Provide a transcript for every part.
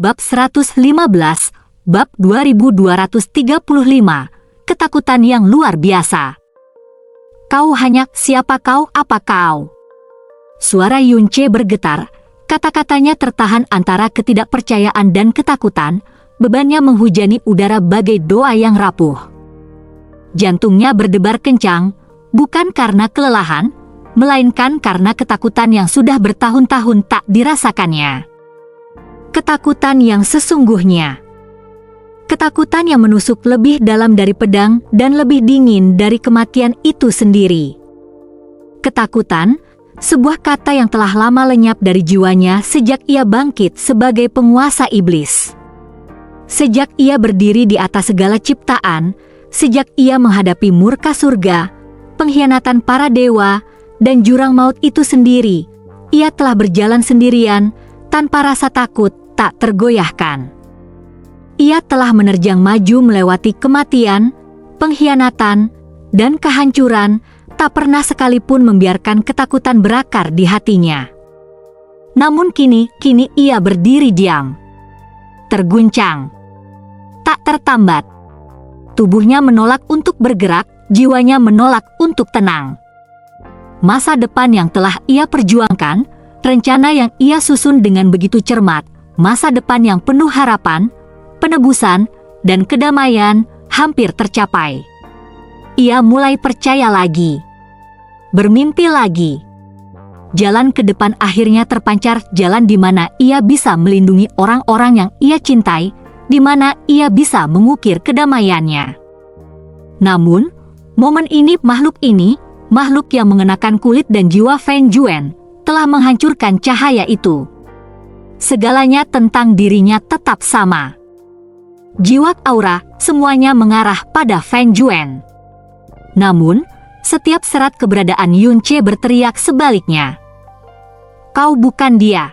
Bab 115, Bab 2235, Ketakutan yang luar biasa. Kau hanya, siapa kau, apa kau? Suara Yunce bergetar, kata-katanya tertahan antara ketidakpercayaan dan ketakutan, bebannya menghujani udara bagai doa yang rapuh. Jantungnya berdebar kencang, bukan karena kelelahan, melainkan karena ketakutan yang sudah bertahun-tahun tak dirasakannya. Ketakutan yang sesungguhnya. Ketakutan yang menusuk lebih dalam dari pedang dan lebih dingin dari kematian itu sendiri. Ketakutan, sebuah kata yang telah lama lenyap dari jiwanya sejak ia bangkit sebagai penguasa iblis. Sejak ia berdiri di atas segala ciptaan, sejak ia menghadapi murka surga, pengkhianatan para dewa, dan jurang maut itu sendiri, ia telah berjalan sendirian, tanpa rasa takut tak tergoyahkan. Ia telah menerjang maju melewati kematian, pengkhianatan, dan kehancuran, tak pernah sekalipun membiarkan ketakutan berakar di hatinya. Namun kini ia berdiri diam. Terguncang. Tak tertambat. Tubuhnya menolak untuk bergerak, jiwanya menolak untuk tenang. Masa depan yang telah ia perjuangkan, rencana yang ia susun dengan begitu cermat, masa depan yang penuh harapan, penebusan, dan kedamaian hampir tercapai. Ia mulai percaya lagi. Bermimpi lagi. Jalan ke depan akhirnya terpancar, jalan di mana ia bisa melindungi orang-orang yang ia cintai, di mana ia bisa mengukir kedamaiannya. Namun, momen ini, makhluk yang mengenakan kulit dan jiwa Feng Juan, telah menghancurkan cahaya itu. Segalanya tentang dirinya tetap sama. Jiwa, aura, semuanya mengarah pada Feng Juan. Namun, setiap serat keberadaan Yunce berteriak sebaliknya. Kau bukan dia.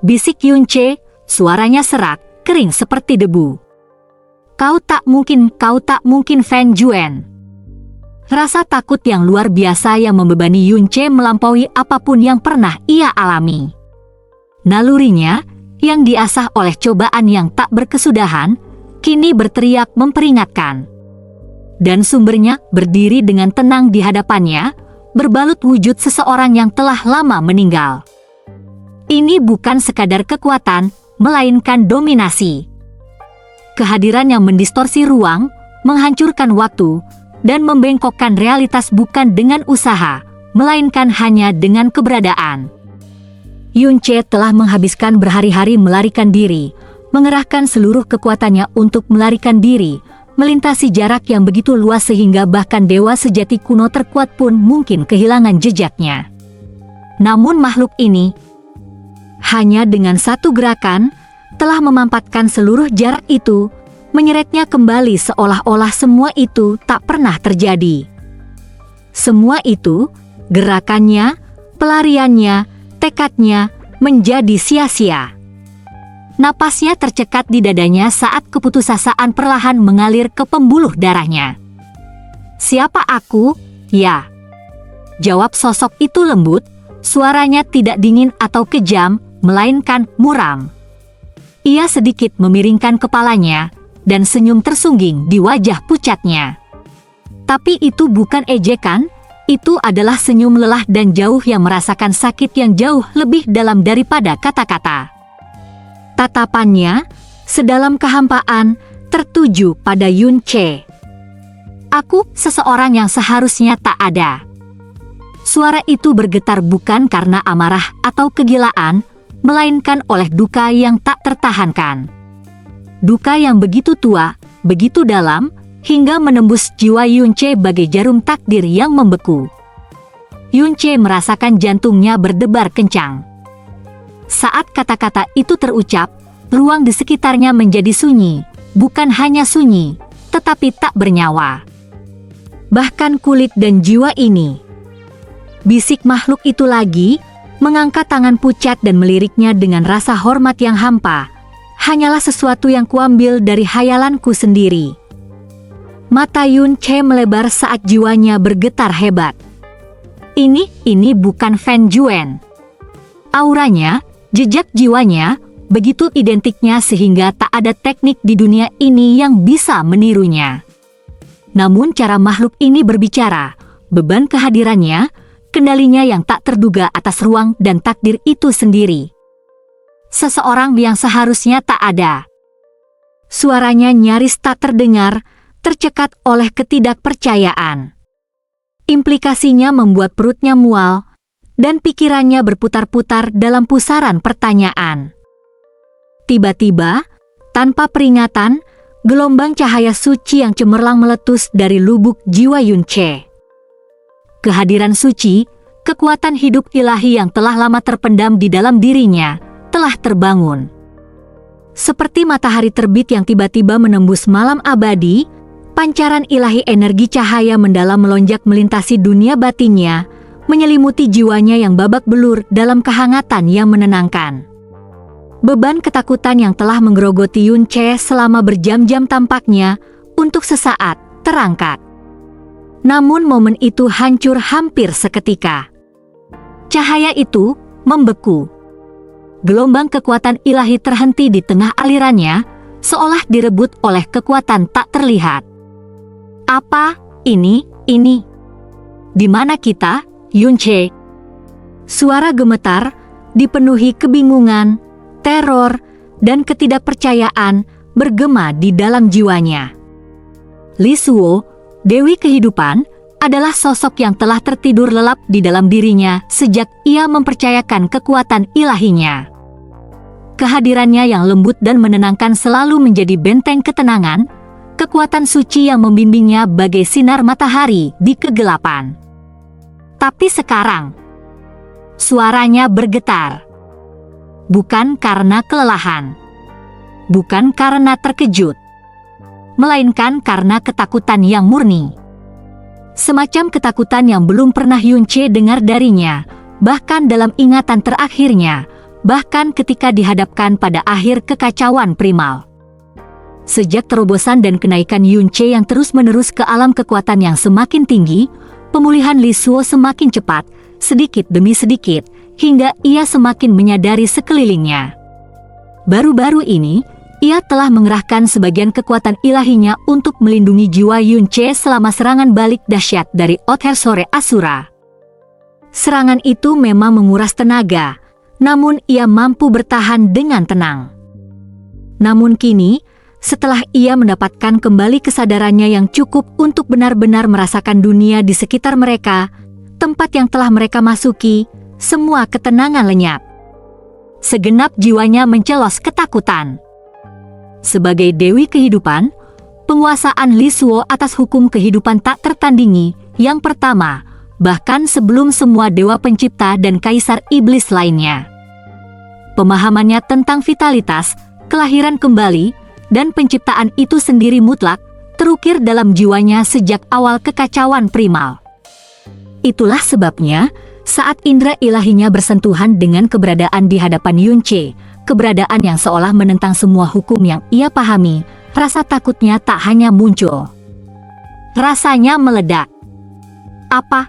Bisik Yunce, suaranya serak, kering seperti debu. Kau tak mungkin Feng Juan. Rasa takut yang luar biasa yang membebani Yunce melampaui apapun yang pernah ia alami. Nalurinya, yang diasah oleh cobaan yang tak berkesudahan, kini berteriak memperingatkan. Dan sumbernya berdiri dengan tenang di hadapannya, berbalut wujud seseorang yang telah lama meninggal. Ini bukan sekadar kekuatan, melainkan dominasi. Kehadiran yang mendistorsi ruang, menghancurkan waktu, dan membengkokkan realitas bukan dengan usaha, melainkan hanya dengan keberadaan. Yunce telah menghabiskan berhari-hari melarikan diri, mengerahkan seluruh kekuatannya untuk melarikan diri, melintasi jarak yang begitu luas sehingga bahkan dewa sejati kuno terkuat pun mungkin kehilangan jejaknya. Namun makhluk ini, hanya dengan satu gerakan, telah memampatkan seluruh jarak itu, menyeretnya kembali seolah-olah semua itu tak pernah terjadi. Semua itu, gerakannya, pelariannya, tekadnya, menjadi sia-sia. Napasnya tercekat di dadanya saat keputusasaan perlahan mengalir ke pembuluh darahnya. Siapa aku? Ya. Jawab sosok itu lembut, suaranya tidak dingin atau kejam, melainkan muram. Ia sedikit memiringkan kepalanya, dan senyum tersungging di wajah pucatnya. Tapi itu bukan ejekan, itu adalah senyum lelah dan jauh yang merasakan sakit yang jauh lebih dalam daripada kata-kata. Tatapannya, sedalam kehampaan, tertuju pada Yunce. Aku, seseorang yang seharusnya tak ada. Suara itu bergetar bukan karena amarah atau kegilaan, melainkan oleh duka yang tak tertahankan. Duka yang begitu tua, begitu dalam, hingga menembus jiwa Yunce bagai jarum takdir yang membeku. Yunce merasakan jantungnya berdebar kencang. Saat kata-kata itu terucap, ruang di sekitarnya menjadi sunyi, bukan hanya sunyi, tetapi tak bernyawa. Bahkan kulit dan jiwa ini. Bisik makhluk itu lagi, mengangkat tangan pucat dan meliriknya dengan rasa hormat yang hampa. Hanyalah sesuatu yang kuambil dari hayalanku sendiri. Mata Yunce melebar saat jiwanya bergetar hebat. Ini bukan Feng Juan. Auranya, jejak jiwanya, begitu identiknya sehingga tak ada teknik di dunia ini yang bisa menirunya. Namun cara makhluk ini berbicara, beban kehadirannya, kendalinya yang tak terduga atas ruang dan takdir itu sendiri. Seseorang yang seharusnya tak ada. Suaranya nyaris tak terdengar, tercekat oleh ketidakpercayaan. Implikasinya membuat perutnya mual, dan pikirannya berputar-putar dalam pusaran pertanyaan. Tiba-tiba, tanpa peringatan, gelombang cahaya suci yang cemerlang meletus dari lubuk jiwa Yunche. Kehadiran suci, kekuatan hidup ilahi yang telah lama terpendam di dalam dirinya, telah terbangun. Seperti matahari terbit yang tiba-tiba menembus malam abadi, pancaran ilahi energi cahaya mendalam melonjak melintasi dunia batinnya, menyelimuti jiwanya yang babak belur dalam kehangatan yang menenangkan. Beban ketakutan yang telah menggerogoti Yunche selama berjam-jam tampaknya untuk sesaat terangkat. Namun momen itu hancur hampir seketika. Cahaya itu membeku. Gelombang kekuatan ilahi terhenti di tengah alirannya, seolah direbut oleh kekuatan tak terlihat. Apa ini? Di mana kita, Yunche? Suara gemetar, dipenuhi kebingungan, teror, dan ketidakpercayaan bergema di dalam jiwanya. Lisuo, Dewi Kehidupan, adalah sosok yang telah tertidur lelap di dalam dirinya sejak ia mempercayakan kekuatan ilahinya. Kehadirannya yang lembut dan menenangkan selalu menjadi benteng ketenangan, kekuatan suci yang membimbingnya bagai sinar matahari di kegelapan. Tapi sekarang, suaranya bergetar. Bukan karena kelelahan, bukan karena terkejut, melainkan karena ketakutan yang murni. Semacam ketakutan yang belum pernah Yunche dengar darinya, bahkan dalam ingatan terakhirnya, bahkan ketika dihadapkan pada akhir kekacauan primal. Sejak terobosan dan kenaikan Yunche yang terus-menerus ke alam kekuatan yang semakin tinggi, pemulihan Lisuo semakin cepat, sedikit demi sedikit, hingga ia semakin menyadari sekelilingnya. Baru-baru ini, ia telah mengerahkan sebagian kekuatan ilahinya untuk melindungi jiwa Yunche selama serangan balik dahsyat dari Other Sore Asura. Serangan itu memang menguras tenaga, namun ia mampu bertahan dengan tenang. Namun kini, setelah ia mendapatkan kembali kesadarannya yang cukup untuk benar-benar merasakan dunia di sekitar mereka, tempat yang telah mereka masuki, semua ketenangan lenyap. Segenap jiwanya mencelos ketakutan. Sebagai Dewi Kehidupan, penguasaan Lisuo atas hukum kehidupan tak tertandingi, yang pertama, bahkan sebelum semua dewa pencipta dan kaisar iblis lainnya. Pemahamannya tentang vitalitas, kelahiran kembali, dan penciptaan itu sendiri mutlak, terukir dalam jiwanya sejak awal kekacauan primal. Itulah sebabnya, saat indera ilahinya bersentuhan dengan keberadaan di hadapan Yunche, keberadaan yang seolah menentang semua hukum yang ia pahami, rasa takutnya tak hanya muncul. Rasanya meledak. Apa?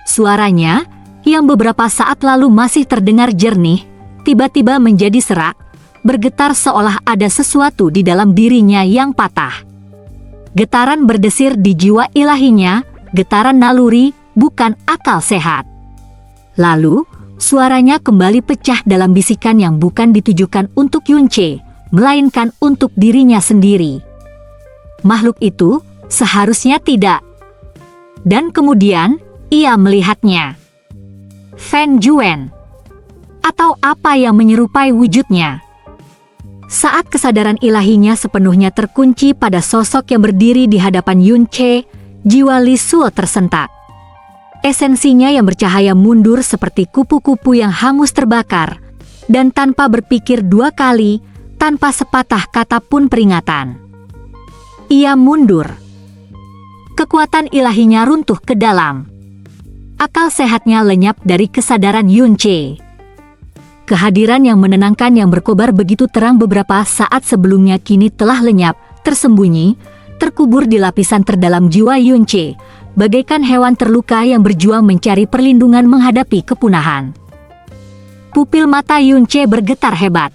Suaranya, yang beberapa saat lalu masih terdengar jernih, tiba-tiba menjadi serak, bergetar seolah ada sesuatu di dalam dirinya yang patah. Getaran berdesir di jiwa ilahinya, getaran naluri, bukan akal sehat. Lalu, suaranya kembali pecah dalam bisikan yang bukan ditujukan untuk Yunche, melainkan untuk dirinya sendiri. Makhluk itu seharusnya tidak. Dan kemudian, ia melihatnya. Fen Juan. Atau apa yang menyerupai wujudnya. Saat kesadaran ilahinya sepenuhnya terkunci pada sosok yang berdiri di hadapan Yunche, jiwa Lisuo tersentak. Esensinya yang bercahaya mundur seperti kupu-kupu yang hangus terbakar, dan tanpa berpikir dua kali, tanpa sepatah kata pun peringatan. Ia mundur. Kekuatan ilahinya runtuh ke dalam. Akal sehatnya lenyap dari kesadaran Yunche. Kehadiran yang menenangkan yang berkobar begitu terang beberapa saat sebelumnya kini telah lenyap, tersembunyi, terkubur di lapisan terdalam jiwa Yunche, bagaikan hewan terluka yang berjuang mencari perlindungan menghadapi kepunahan. Pupil mata Yunche bergetar hebat.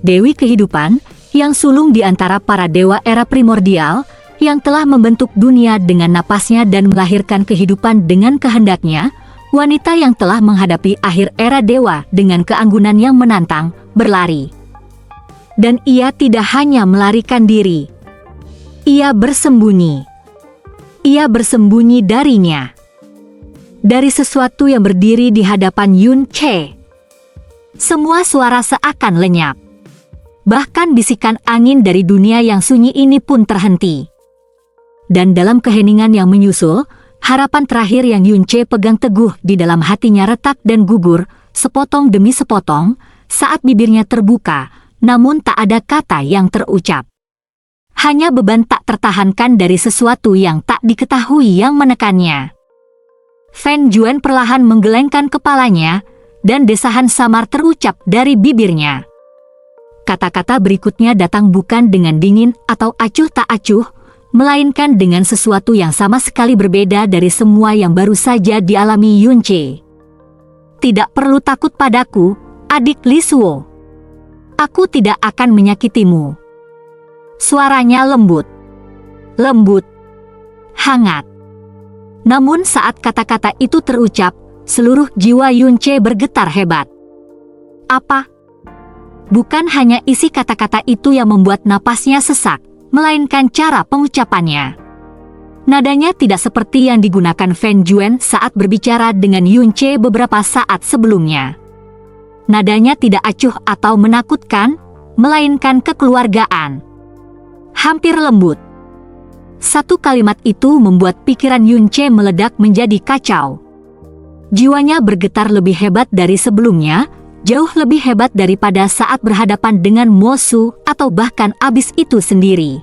Dewi Kehidupan, yang sulung di antara para dewa era primordial, yang telah membentuk dunia dengan napasnya dan melahirkan kehidupan dengan kehendaknya, wanita yang telah menghadapi akhir era dewa dengan keanggunan yang menantang, berlari. Dan ia tidak hanya melarikan diri. Ia bersembunyi. Ia bersembunyi darinya. Dari sesuatu yang berdiri di hadapan Yun Che. Semua suara seakan lenyap. Bahkan bisikan angin dari dunia yang sunyi ini pun terhenti. Dan dalam keheningan yang menyusul, harapan terakhir yang Yun Che pegang teguh di dalam hatinya retak dan gugur, sepotong demi sepotong, saat bibirnya terbuka, namun tak ada kata yang terucap. Hanya beban tak tertahankan dari sesuatu yang tak diketahui yang menekannya. Fan Juan perlahan menggelengkan kepalanya, dan desahan samar terucap dari bibirnya. Kata-kata berikutnya datang bukan dengan dingin atau acuh tak acuh, melainkan dengan sesuatu yang sama sekali berbeda dari semua yang baru saja dialami Yun Che. Tidak perlu takut padaku, adik Li Suo. Aku tidak akan menyakitimu. Suaranya lembut. Lembut. Hangat. Namun saat kata-kata itu terucap, seluruh jiwa Yun Che bergetar hebat. Apa? Bukan hanya isi kata-kata itu yang membuat napasnya sesak, melainkan cara pengucapannya. Nadanya tidak seperti yang digunakan Fan Juan saat berbicara dengan Yun Che beberapa saat sebelumnya. Nadanya tidak acuh atau menakutkan, melainkan kekeluargaan. Hampir lembut. Satu kalimat itu membuat pikiran Yun Che meledak menjadi kacau. Jiwanya bergetar lebih hebat dari sebelumnya, jauh lebih hebat daripada saat berhadapan dengan Mo Su atau bahkan abis itu sendiri.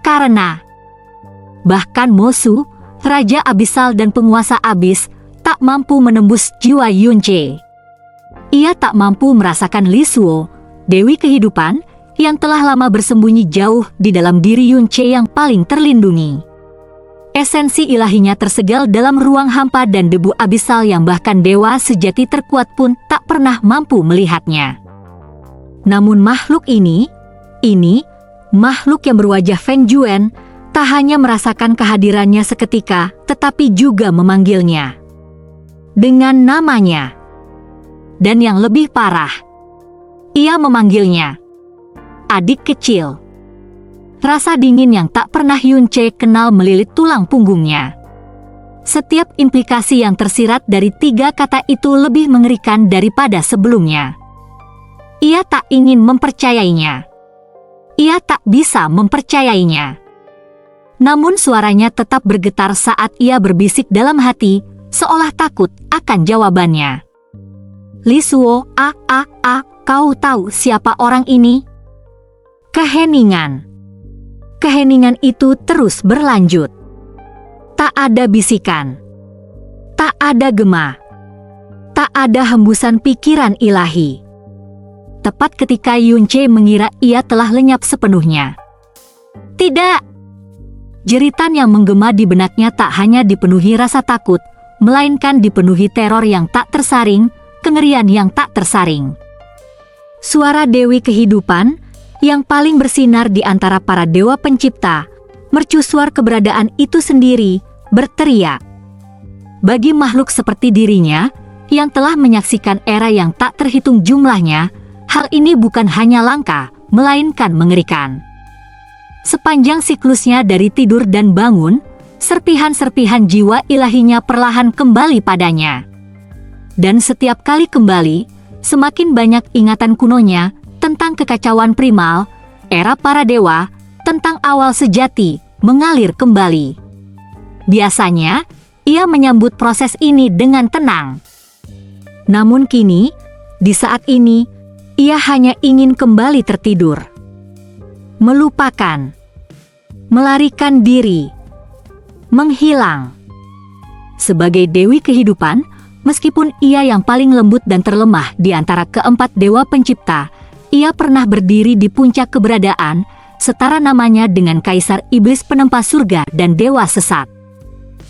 Karena bahkan Mo Su, Raja Abisal dan penguasa abis, tak mampu menembus jiwa Yun Che. Ia tak mampu merasakan Li Suo, Dewi Kehidupan, yang telah lama bersembunyi jauh di dalam diri Yun Che yang paling terlindungi. Esensi ilahinya tersegal dalam ruang hampa dan debu abisal yang bahkan dewa sejati terkuat pun tak pernah mampu melihatnya. Namun makhluk ini, makhluk yang berwajah Fan Juan, tak hanya merasakan kehadirannya seketika, tetapi juga memanggilnya dengan namanya. Dan yang lebih parah, ia memanggilnya adik kecil. Rasa dingin yang tak pernah Yun Che kenal melilit tulang punggungnya. Setiap implikasi yang tersirat dari tiga kata itu lebih mengerikan daripada sebelumnya. Ia tak ingin mempercayainya. Ia tak bisa mempercayainya. Namun suaranya tetap bergetar saat ia berbisik dalam hati, seolah takut akan jawabannya. Li Suo, kau tahu siapa orang ini? Keheningan. Keheningan itu terus berlanjut. Tak ada bisikan. Tak ada gema. Tak ada hembusan pikiran ilahi. Tepat ketika Yun Che mengira ia telah lenyap sepenuhnya. Tidak! Jeritan yang menggema di benaknya tak hanya dipenuhi rasa takut, melainkan dipenuhi teror yang tak tersaring, kengerian yang tak tersaring. Suara Dewi Kehidupan, yang paling bersinar di antara para dewa pencipta, mercusuar keberadaan itu sendiri, berteriak. Bagi makhluk seperti dirinya, yang telah menyaksikan era yang tak terhitung jumlahnya, hal ini bukan hanya langka, melainkan mengerikan. Sepanjang siklusnya dari tidur dan bangun, serpihan-serpihan jiwa ilahinya perlahan kembali padanya. Dan setiap kali kembali, semakin banyak ingatan kunonya tentang kekacauan primal, era para dewa, tentang awal sejati, mengalir kembali. Biasanya, ia menyambut proses ini dengan tenang. Namun kini, di saat ini, ia hanya ingin kembali tertidur. Melupakan. Melarikan diri. Menghilang. Sebagai Dewi Kehidupan, meskipun ia yang paling lembut dan terlemah di antara keempat dewa pencipta, ia pernah berdiri di puncak keberadaan, setara namanya dengan Kaisar Iblis penempas surga dan dewa sesat.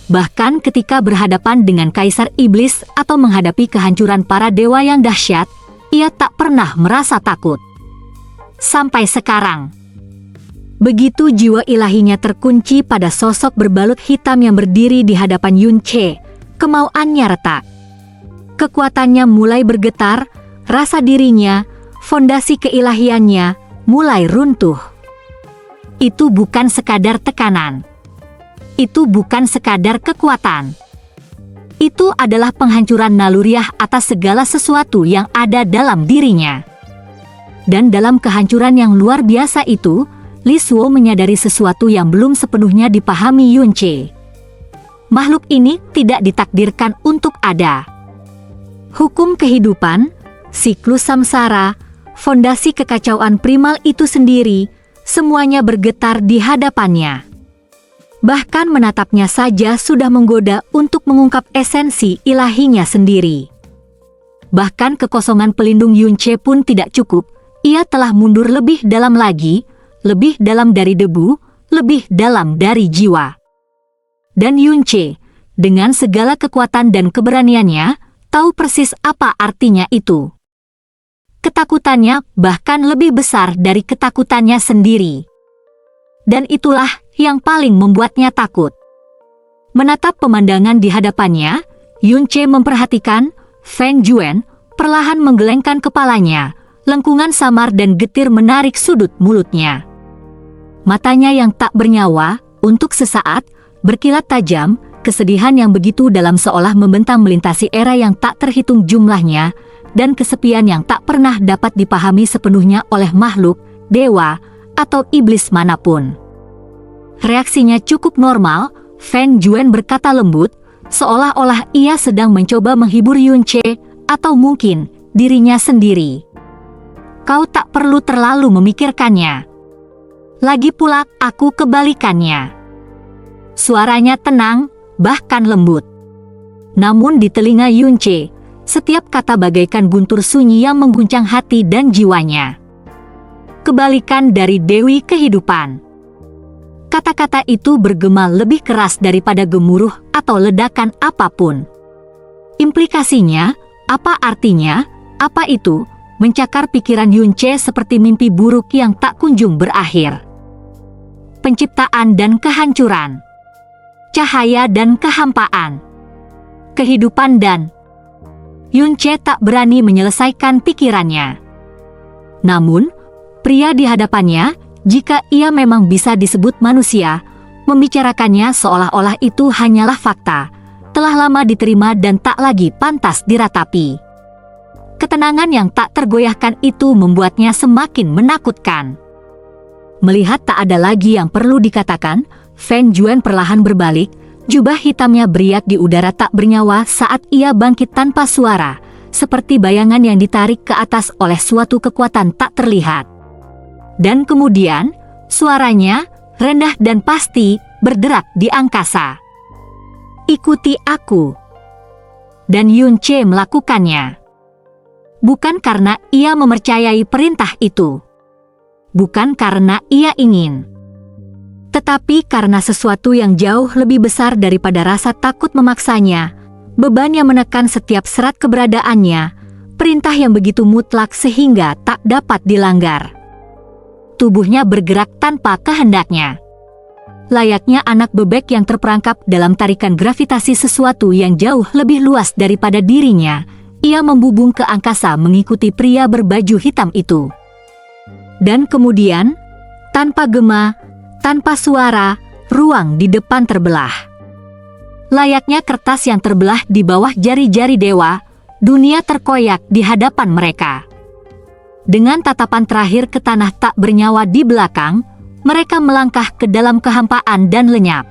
Bahkan ketika berhadapan dengan Kaisar Iblis atau menghadapi kehancuran para dewa yang dahsyat, ia tak pernah merasa takut. sampai sekarang. Begitu jiwa ilahinya terkunci pada sosok berbalut hitam yang berdiri di hadapan Yun Che, kemauannya retak. Kekuatannya mulai bergetar, rasa dirinya, fondasi keilahiannya, mulai runtuh. Itu bukan sekadar tekanan. Itu bukan sekadar kekuatan. Itu adalah penghancuran naluriah atas segala sesuatu yang ada dalam dirinya. Dan dalam kehancuran yang luar biasa itu, Li Suo menyadari sesuatu yang belum sepenuhnya dipahami Yun Che. Makhluk ini tidak ditakdirkan untuk ada. Hukum kehidupan, siklus samsara, fondasi kekacauan primal itu sendiri, semuanya bergetar di hadapannya. Bahkan menatapnya saja sudah menggoda untuk mengungkap esensi ilahinya sendiri. Bahkan kekosongan pelindung Yun Che pun tidak cukup, ia telah mundur lebih dalam lagi, lebih dalam dari debu, lebih dalam dari jiwa. Dan Yun Che, dengan segala kekuatan dan keberaniannya, tahu persis apa artinya itu. Ketakutannya bahkan lebih besar dari ketakutannya sendiri. Dan itulah yang paling membuatnya takut. Menatap pemandangan di hadapannya, Yun Che memperhatikan Feng Juan perlahan menggelengkan kepalanya, lengkungan samar dan getir menarik sudut mulutnya. Matanya yang tak bernyawa, untuk sesaat, berkilat tajam, kesedihan yang begitu dalam seolah membentang melintasi era yang tak terhitung jumlahnya, dan kesepian yang tak pernah dapat dipahami sepenuhnya oleh makhluk, dewa, atau iblis manapun. Reaksinya cukup normal, Feng Juan berkata lembut, seolah-olah ia sedang mencoba menghibur Yun Che, atau mungkin dirinya sendiri. Kau tak perlu terlalu memikirkannya. Lagi pula aku kebalikannya. Suaranya tenang, bahkan lembut. Namun di telinga Yun Che, setiap kata bagaikan guntur sunyi yang mengguncang hati dan jiwanya. Kebalikan dari Dewi Kehidupan. Kata-kata itu bergema lebih keras daripada gemuruh atau ledakan apapun. Implikasinya, apa artinya, apa itu, mencakar pikiran Yun Che seperti mimpi buruk yang tak kunjung berakhir. Penciptaan dan kehancuran. Cahaya dan kehampaan. Kehidupan dan... Yun Che tak berani menyelesaikan pikirannya. Namun, pria di hadapannya, jika ia memang bisa disebut manusia, membicarakannya seolah-olah itu hanyalah fakta, telah lama diterima dan tak lagi pantas diratapi. Ketenangan yang tak tergoyahkan itu membuatnya semakin menakutkan. Melihat tak ada lagi yang perlu dikatakan, Feng Juan perlahan berbalik, jubah hitamnya beriak di udara tak bernyawa saat ia bangkit tanpa suara, seperti bayangan yang ditarik ke atas oleh suatu kekuatan tak terlihat. Dan kemudian, suaranya, rendah dan pasti, berderak di angkasa. Ikuti aku. Dan Yun Che melakukannya. Bukan karena ia mempercayai perintah itu. Bukan karena ia ingin. Tetapi karena sesuatu yang jauh lebih besar daripada rasa takut memaksanya, beban yang menekan setiap serat keberadaannya, perintah yang begitu mutlak sehingga tak dapat dilanggar. Tubuhnya bergerak tanpa kehendaknya. Layaknya anak bebek yang terperangkap dalam tarikan gravitasi sesuatu yang jauh lebih luas daripada dirinya, ia membubung ke angkasa mengikuti pria berbaju hitam itu. Dan kemudian, tanpa gema, tanpa suara, ruang di depan terbelah. Layaknya kertas yang terbelah di bawah jari-jari dewa, dunia terkoyak di hadapan mereka. Dengan tatapan terakhir ke tanah tak bernyawa di belakang, mereka melangkah ke dalam kehampaan dan lenyap.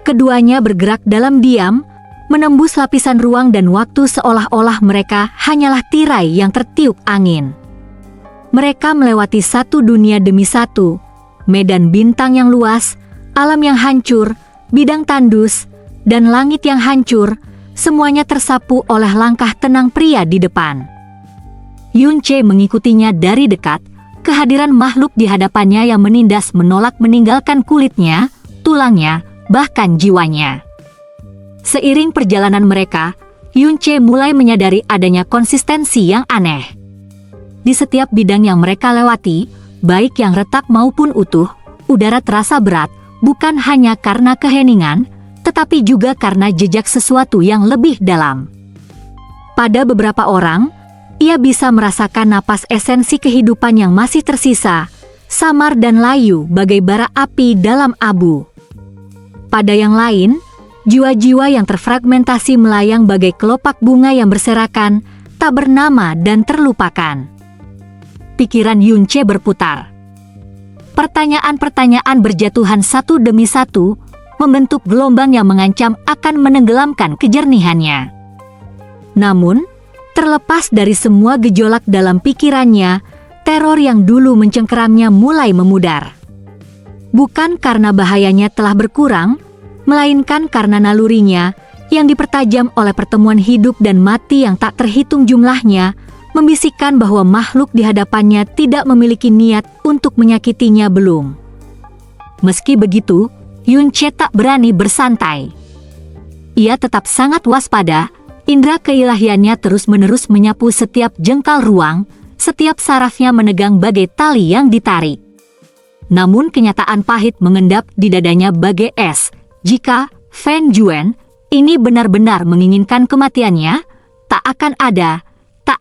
Keduanya bergerak dalam diam, menembus lapisan ruang dan waktu seolah-olah mereka hanyalah tirai yang tertiup angin. Mereka melewati satu dunia demi satu, medan bintang yang luas, alam yang hancur, bidang tandus, dan langit yang hancur, semuanya tersapu oleh langkah tenang pria di depan. Yun Che mengikutinya dari dekat, kehadiran makhluk di hadapannya yang menindas menolak meninggalkan kulitnya, tulangnya, bahkan jiwanya. Seiring perjalanan mereka, Yun Che mulai menyadari adanya konsistensi yang aneh. Di setiap bidang yang mereka lewati, baik yang retak maupun utuh, udara terasa berat, bukan hanya karena keheningan, tetapi juga karena jejak sesuatu yang lebih dalam. Pada beberapa orang, ia bisa merasakan napas esensi kehidupan yang masih tersisa, samar dan layu bagai bara api dalam abu. Pada yang lain, jiwa-jiwa yang terfragmentasi melayang bagai kelopak bunga yang berserakan, tak bernama dan terlupakan. Pikiran Yunche berputar. Pertanyaan-pertanyaan berjatuhan satu demi satu, membentuk gelombang yang mengancam akan menenggelamkan kejernihannya. Namun, terlepas dari semua gejolak dalam pikirannya, teror yang dulu mencengkeramnya mulai memudar. Bukan karena bahayanya telah berkurang, melainkan karena nalurinya yang dipertajam oleh pertemuan hidup dan mati yang tak terhitung jumlahnya, membisikkan bahwa makhluk di hadapannya tidak memiliki niat untuk menyakitinya belum. Meski begitu, Yunche tak berani bersantai. Ia tetap sangat waspada, indera keilahiannya terus-menerus menyapu setiap jengkal ruang, setiap sarafnya menegang bagai tali yang ditarik. Namun kenyataan pahit mengendap di dadanya bagai es. Jika Fan Juan ini benar-benar menginginkan kematiannya, tak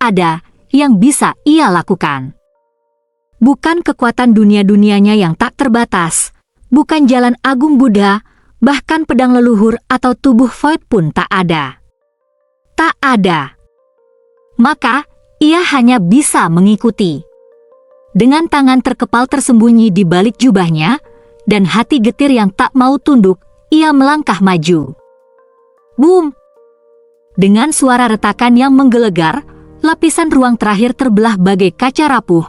ada yang bisa ia lakukan. Bukan kekuatan dunia-dunianya yang tak terbatas, bukan jalan agung Buddha, bahkan pedang leluhur atau tubuh Void pun tak ada. Tak ada. Maka, ia hanya bisa mengikuti. Dengan tangan terkepal tersembunyi di balik jubahnya, dan hati getir yang tak mau tunduk, ia melangkah maju. Boom! Dengan suara retakan yang menggelegar, lapisan ruang terakhir terbelah bagai kaca rapuh,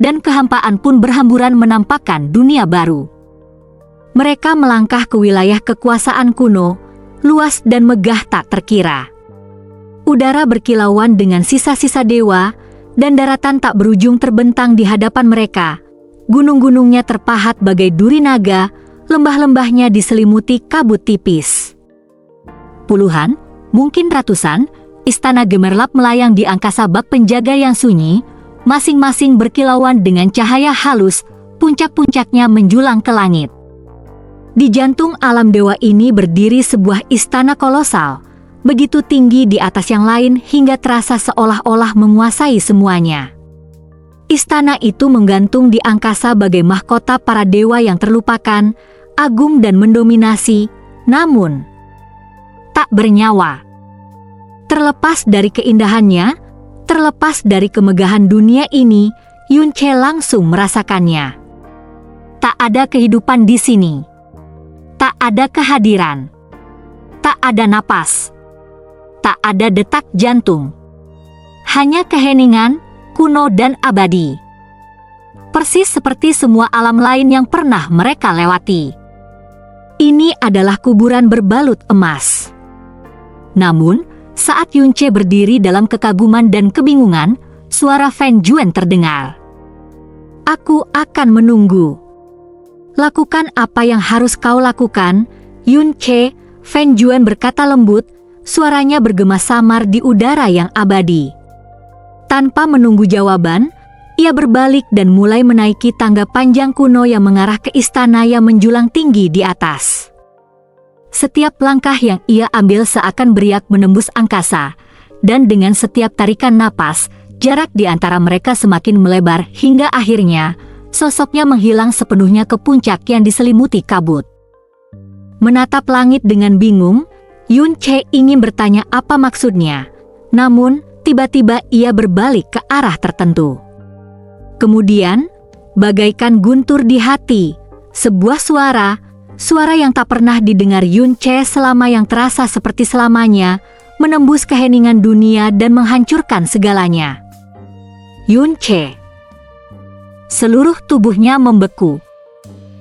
dan kehampaan pun berhamburan menampakkan dunia baru. Mereka melangkah ke wilayah kekuasaan kuno, luas dan megah tak terkira. Udara berkilauan dengan sisa-sisa dewa, dan daratan tak berujung terbentang di hadapan mereka. Gunung-gunungnya terpahat bagai duri naga, lembah-lembahnya diselimuti kabut tipis. Puluhan, mungkin ratusan, istana gemerlap melayang di angkasa bak penjaga yang sunyi, masing-masing berkilauan dengan cahaya halus, puncak-puncaknya menjulang ke langit. Di jantung alam dewa ini berdiri sebuah istana kolosal, begitu tinggi di atas yang lain hingga terasa seolah-olah menguasai semuanya. Istana itu menggantung di angkasa bagai mahkota para dewa yang terlupakan, agung dan mendominasi, namun tak bernyawa. Terlepas dari keindahannya, terlepas dari kemegahan dunia ini, Yunche langsung merasakannya. Tak ada kehidupan di sini. Tak ada kehadiran. Tak ada napas. Tak ada detak jantung. Hanya keheningan, kuno dan abadi. Persis seperti semua alam lain yang pernah mereka lewati. Ini adalah kuburan berbalut emas. Namun, saat Yunche berdiri dalam kekaguman dan kebingungan, suara Fan Juan terdengar. Aku akan menunggu. Lakukan apa yang harus kau lakukan, Yunche, Fan Juan berkata lembut, suaranya bergema samar di udara yang abadi. Tanpa menunggu jawaban, ia berbalik dan mulai menaiki tangga panjang kuno yang mengarah ke istana yang menjulang tinggi di atas. Setiap langkah yang ia ambil seakan beriak menembus angkasa, dan dengan setiap tarikan napas, jarak di antara mereka semakin melebar hingga akhirnya, sosoknya menghilang sepenuhnya ke puncak yang diselimuti kabut. Menatap langit dengan bingung, Yunche ingin bertanya apa maksudnya, namun tiba-tiba ia berbalik ke arah tertentu. Kemudian, bagaikan guntur di hati, sebuah suara yang tak pernah didengar Yunche selama yang terasa seperti selamanya, menembus keheningan dunia dan menghancurkan segalanya. Yunche. Seluruh tubuhnya membeku.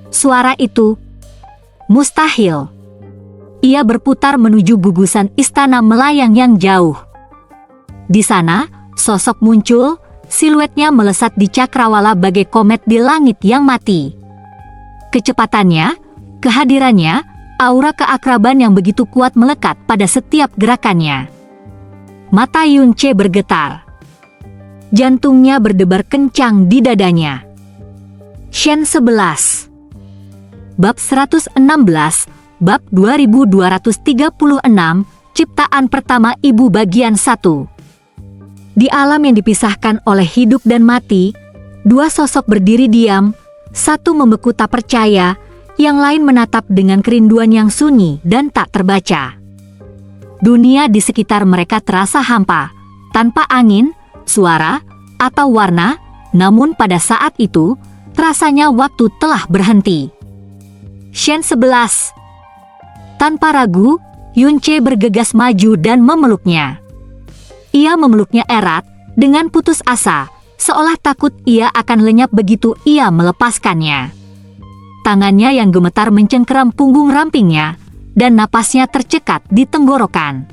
Suara itu mustahil. Ia berputar menuju gugusan istana melayang yang jauh. Di sana, sosok muncul, siluetnya melesat di cakrawala bagai komet di langit yang mati. Kecepatannya, kehadirannya, aura keakraban yang begitu kuat melekat pada setiap gerakannya. Mata Yunche bergetar. Jantungnya berdebar kencang di dadanya. Shen 11. Bab 116, Bab 2236, Ciptaan Pertama Ibu bagian 1. Di alam yang dipisahkan oleh hidup dan mati, dua sosok berdiri diam, satu membeku tak percaya, yang lain menatap dengan kerinduan yang sunyi dan tak terbaca. Dunia di sekitar mereka terasa hampa, tanpa angin, suara, atau warna, namun pada saat itu, rasanya waktu telah berhenti. Shen 11. Tanpa ragu, Yunche bergegas maju dan memeluknya. Ia memeluknya erat, dengan putus asa, seolah takut ia akan lenyap begitu ia melepaskannya. Tangannya yang gemetar mencengkeram punggung rampingnya, dan napasnya tercekat di tenggorokan.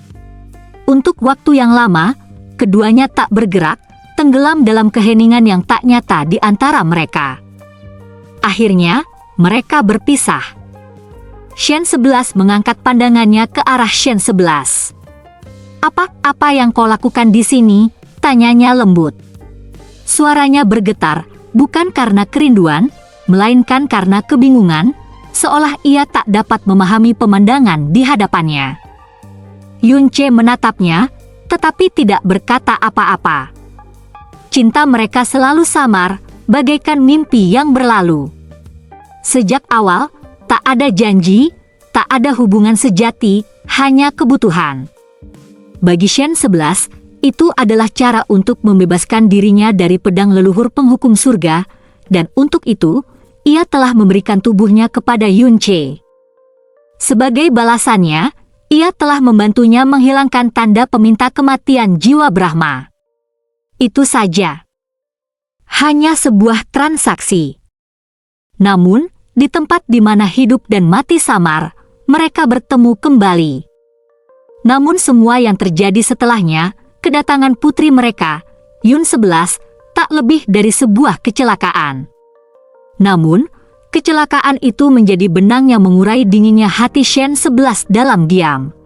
Untuk waktu yang lama, keduanya tak bergerak, tenggelam dalam keheningan yang tak nyata di antara mereka. Akhirnya, mereka berpisah. Shen 11 mengangkat pandangannya ke arah Shen 11. Apa yang kau lakukan di sini? Tanyanya lembut. Suaranya bergetar, bukan karena kerinduan, melainkan karena kebingungan, seolah ia tak dapat memahami pemandangan di hadapannya. Yunche menatapnya, tetapi tidak berkata apa-apa. Cinta mereka selalu samar, bagaikan mimpi yang berlalu. Sejak awal, tak ada janji, tak ada hubungan sejati, hanya kebutuhan. Bagi Shen 11, itu adalah cara untuk membebaskan dirinya dari pedang leluhur penghukum surga, dan untuk itu, ia telah memberikan tubuhnya kepada Yunche. Sebagai balasannya, ia telah membantunya menghilangkan tanda peminta kematian jiwa Brahma. Itu saja. Hanya sebuah transaksi. Namun, di tempat di mana hidup dan mati samar, mereka bertemu kembali. Namun semua yang terjadi setelahnya, kedatangan putri mereka, Yun 11, tak lebih dari sebuah kecelakaan. Namun, kecelakaan itu menjadi benang yang mengurai dinginnya hati Shen 11 dalam diam.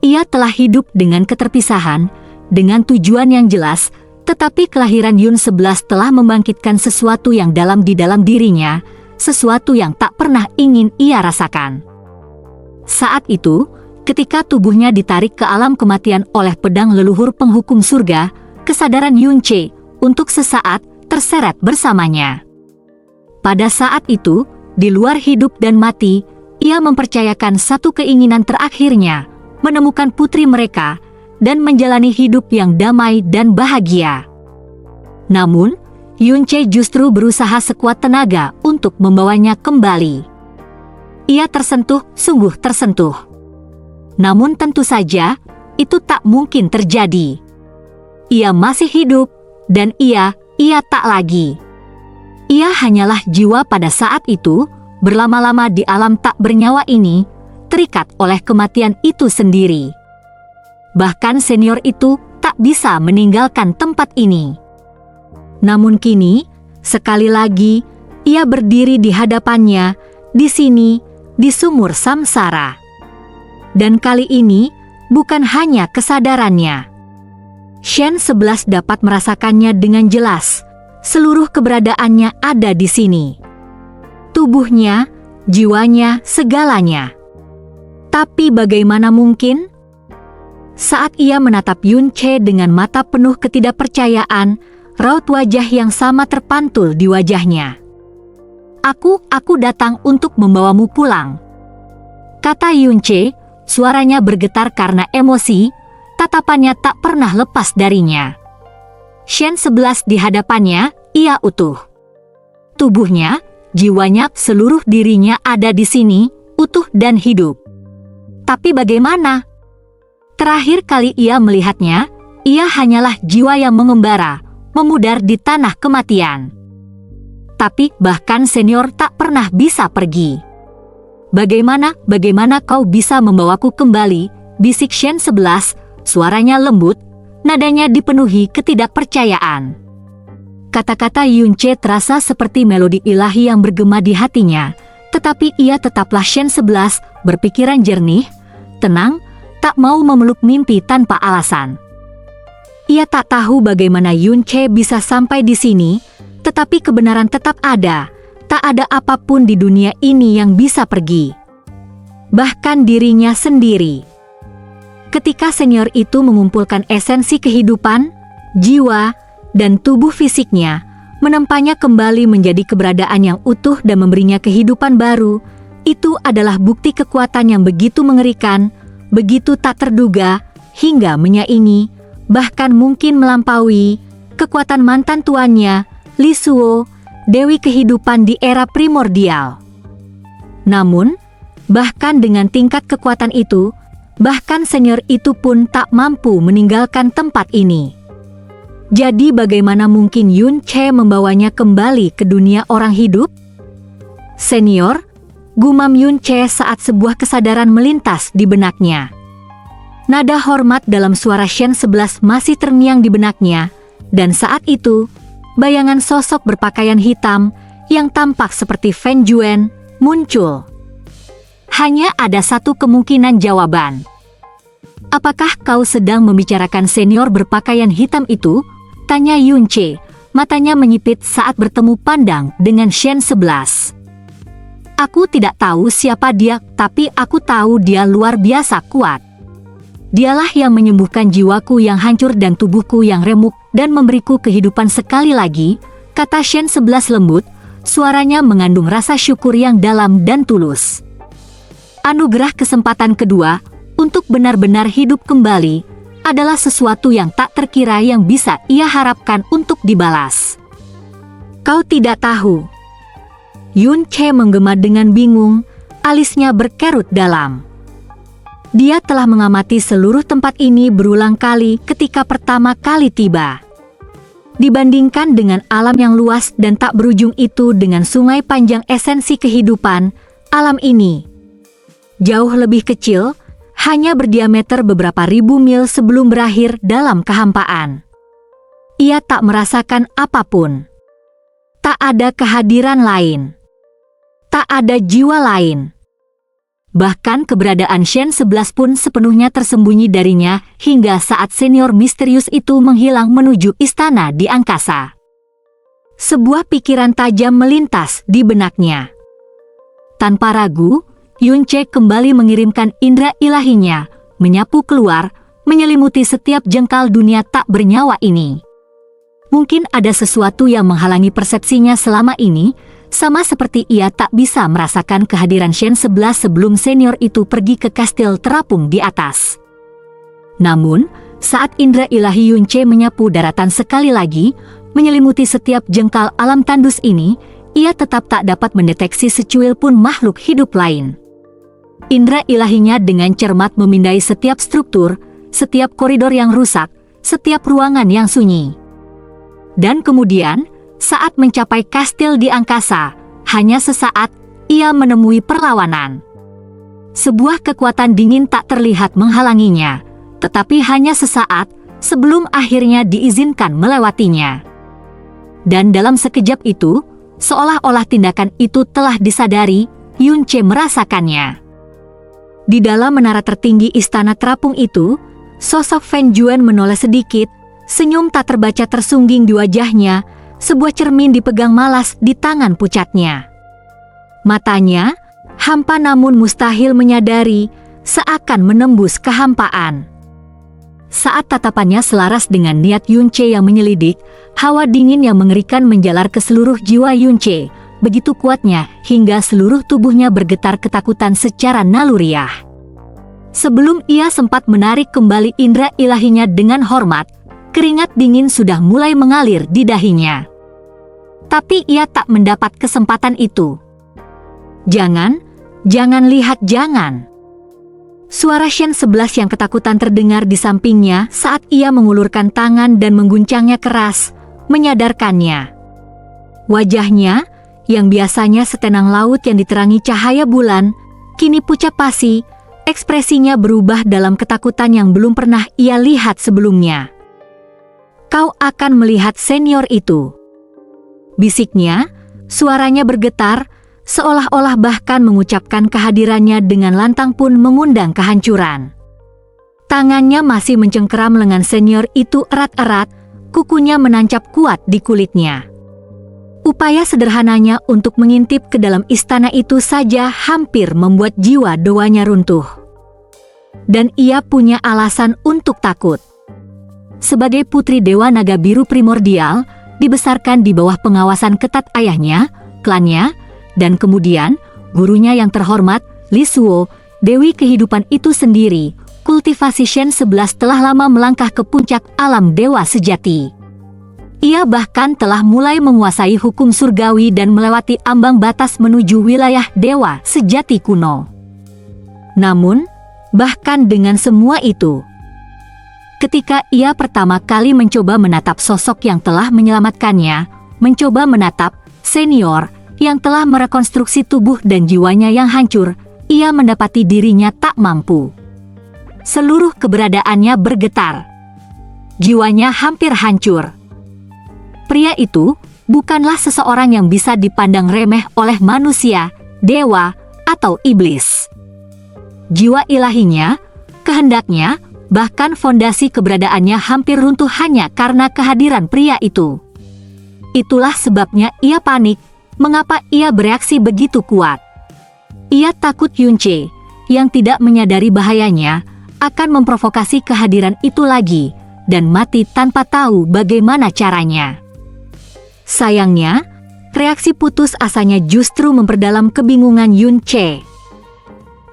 Ia telah hidup dengan keterpisahan, dengan tujuan yang jelas, tetapi kelahiran Yun 11 telah membangkitkan sesuatu yang dalam di dalam dirinya, sesuatu yang tak pernah ingin ia rasakan. Saat itu, ketika tubuhnya ditarik ke alam kematian oleh pedang leluhur penghukum surga, kesadaran Yunche untuk sesaat terseret bersamanya. Pada saat itu, di luar hidup dan mati, ia mempercayakan satu keinginan terakhirnya, menemukan putri mereka, dan menjalani hidup yang damai dan bahagia. Namun, Yunche justru berusaha sekuat tenaga untuk membawanya kembali. Ia tersentuh, sungguh tersentuh. Namun tentu saja, itu tak mungkin terjadi. Ia masih hidup, dan ia tak lagi. Ia hanyalah jiwa pada saat itu, berlama-lama di alam tak bernyawa ini, terikat oleh kematian itu sendiri. Bahkan senior itu tak bisa meninggalkan tempat ini. Namun kini, sekali lagi, ia berdiri di hadapannya, di sini, di sumur samsara. Dan kali ini, bukan hanya kesadarannya. Shen 11 dapat merasakannya dengan jelas. Seluruh keberadaannya ada di sini. Tubuhnya, jiwanya, segalanya. Tapi bagaimana mungkin? Saat ia menatap Yunche dengan mata penuh ketidakpercayaan, raut wajah yang sama terpantul di wajahnya. Aku datang untuk membawamu pulang," kata Yunche, suaranya bergetar karena emosi, tatapannya tak pernah lepas darinya. Shen 11 di hadapannya, ia utuh. Tubuhnya, jiwanya, seluruh dirinya ada di sini, utuh dan hidup. Tapi bagaimana? Terakhir kali ia melihatnya, ia hanyalah jiwa yang mengembara, memudar di tanah kematian. Tapi bahkan senior tak pernah bisa pergi. Bagaimana kau bisa membawaku kembali?" bisik Shen 11, suaranya lembut, nadanya dipenuhi ketidakpercayaan. Kata-kata Yunche terasa seperti melodi ilahi yang bergema di hatinya, tetapi ia tetaplah Shen 11, berpikiran jernih, tenang, tak mau memeluk mimpi tanpa alasan. Ia tak tahu bagaimana Yun Che bisa sampai di sini, tetapi kebenaran tetap ada. Tak ada apapun di dunia ini yang bisa pergi. Bahkan dirinya sendiri. Ketika senior itu mengumpulkan esensi kehidupan, jiwa, dan tubuh fisiknya, menempanya kembali menjadi keberadaan yang utuh dan memberinya kehidupan baru, itu adalah bukti kekuatan yang begitu mengerikan, begitu tak terduga, hingga menyaingi, bahkan mungkin melampaui, kekuatan mantan tuannya, Li Suo, Dewi kehidupan di era primordial. Namun, bahkan dengan tingkat kekuatan itu, bahkan senior itu pun tak mampu meninggalkan tempat ini. Jadi bagaimana mungkin Yun Che membawanya kembali ke dunia orang hidup? Senior, gumam Yun Che saat sebuah kesadaran melintas di benaknya. Nada hormat dalam suara Shen 11 masih terngiang di benaknya, dan saat itu, bayangan sosok berpakaian hitam yang tampak seperti Fen Juan muncul. Hanya ada satu kemungkinan jawaban. Apakah kau sedang membicarakan senior berpakaian hitam itu? Tanya Yun Che, matanya menyipit saat bertemu pandang dengan Shen 11. Aku tidak tahu siapa dia, tapi aku tahu dia luar biasa kuat. Dialah yang menyembuhkan jiwaku yang hancur dan tubuhku yang remuk dan memberiku kehidupan sekali lagi, kata Shen 11 lembut, suaranya mengandung rasa syukur yang dalam dan tulus. Anugerah kesempatan kedua untuk benar-benar hidup kembali adalah sesuatu yang tak terkira yang bisa ia harapkan untuk dibalas. Kau tidak tahu. Yun Che menggema dengan bingung, alisnya berkerut dalam. Dia telah mengamati seluruh tempat ini berulang kali ketika pertama kali tiba. Dibandingkan dengan alam yang luas dan tak berujung itu dengan sungai panjang esensi kehidupan, alam ini jauh lebih kecil, hanya berdiameter beberapa ribu mil sebelum berakhir dalam kehampaan. Ia tak merasakan apapun. Tak ada kehadiran lain. Tak ada jiwa lain. Bahkan keberadaan Shen 11 pun sepenuhnya tersembunyi darinya hingga saat senior misterius itu menghilang menuju istana di angkasa. Sebuah pikiran tajam melintas di benaknya. Tanpa ragu, Yun Che kembali mengirimkan indera ilahinya, menyapu keluar, menyelimuti setiap jengkal dunia tak bernyawa ini. Mungkin ada sesuatu yang menghalangi persepsinya selama ini, sama seperti ia tak bisa merasakan kehadiran Shen 11 sebelum senior itu pergi ke kastil terapung di atas. Namun, saat indera ilahi Yun Che menyapu daratan sekali lagi, menyelimuti setiap jengkal alam tandus ini, ia tetap tak dapat mendeteksi secuil pun makhluk hidup lain. Indera ilahinya dengan cermat memindai setiap struktur, setiap koridor yang rusak, setiap ruangan yang sunyi. Dan kemudian, saat mencapai kastil di angkasa, hanya sesaat, ia menemui perlawanan. Sebuah kekuatan dingin tak terlihat menghalanginya, tetapi hanya sesaat, sebelum akhirnya diizinkan melewatinya. Dan dalam sekejap itu, seolah-olah tindakan itu telah disadari, Yun Che merasakannya. Di dalam menara tertinggi istana terapung itu, sosok Fen Juan menoleh sedikit, senyum tak terbaca tersungging di wajahnya, sebuah cermin dipegang malas di tangan pucatnya. Matanya, hampa namun mustahil menyadari, seakan menembus kehampaan. Saat tatapannya selaras dengan niat Yun Che yang menyelidik, hawa dingin yang mengerikan menjalar ke seluruh jiwa Yun Che, begitu kuatnya hingga seluruh tubuhnya bergetar ketakutan secara naluriah. Sebelum ia sempat menarik kembali indera ilahinya dengan hormat, keringat dingin sudah mulai mengalir di dahinya. Tapi ia tak mendapat kesempatan itu. Jangan lihat jangan. Suara Shen 11 yang ketakutan terdengar di sampingnya saat ia mengulurkan tangan dan mengguncangnya keras, menyadarkannya. Wajahnya, yang biasanya setenang laut yang diterangi cahaya bulan, kini pucat pasi, ekspresinya berubah dalam ketakutan yang belum pernah ia lihat sebelumnya. Kau akan melihat senior itu. Bisiknya, suaranya bergetar, seolah-olah bahkan mengucapkan kehadirannya dengan lantang pun mengundang kehancuran. Tangannya masih mencengkeram lengan senior itu erat-erat, kukunya menancap kuat di kulitnya. Upaya sederhananya untuk mengintip ke dalam istana itu saja hampir membuat jiwa doanya runtuh. Dan ia punya alasan untuk takut. Sebagai putri Dewa Naga Biru Primordial, dibesarkan di bawah pengawasan ketat ayahnya, klannya, dan kemudian gurunya yang terhormat, Lisuo, Dewi Kehidupan itu sendiri, kultivasi Shen 11 telah lama melangkah ke puncak alam dewa sejati. Ia bahkan telah mulai menguasai hukum surgawi dan melewati ambang batas menuju wilayah dewa sejati kuno. Namun, bahkan dengan semua itu, ketika ia pertama kali mencoba menatap sosok yang telah menyelamatkannya, mencoba menatap senior yang telah merekonstruksi tubuh dan jiwanya yang hancur, ia mendapati dirinya tak mampu. Seluruh keberadaannya bergetar. Jiwanya hampir hancur. Pria itu bukanlah seseorang yang bisa dipandang remeh oleh manusia, dewa, atau iblis. Jiwa ilahinya, kehendaknya, bahkan fondasi keberadaannya hampir runtuh hanya karena kehadiran pria itu. Itulah sebabnya ia panik, mengapa ia bereaksi begitu kuat. Ia takut Yunche, yang tidak menyadari bahayanya, akan memprovokasi kehadiran itu lagi, dan mati tanpa tahu bagaimana caranya. Sayangnya, reaksi putus asanya justru memperdalam kebingungan Yunche.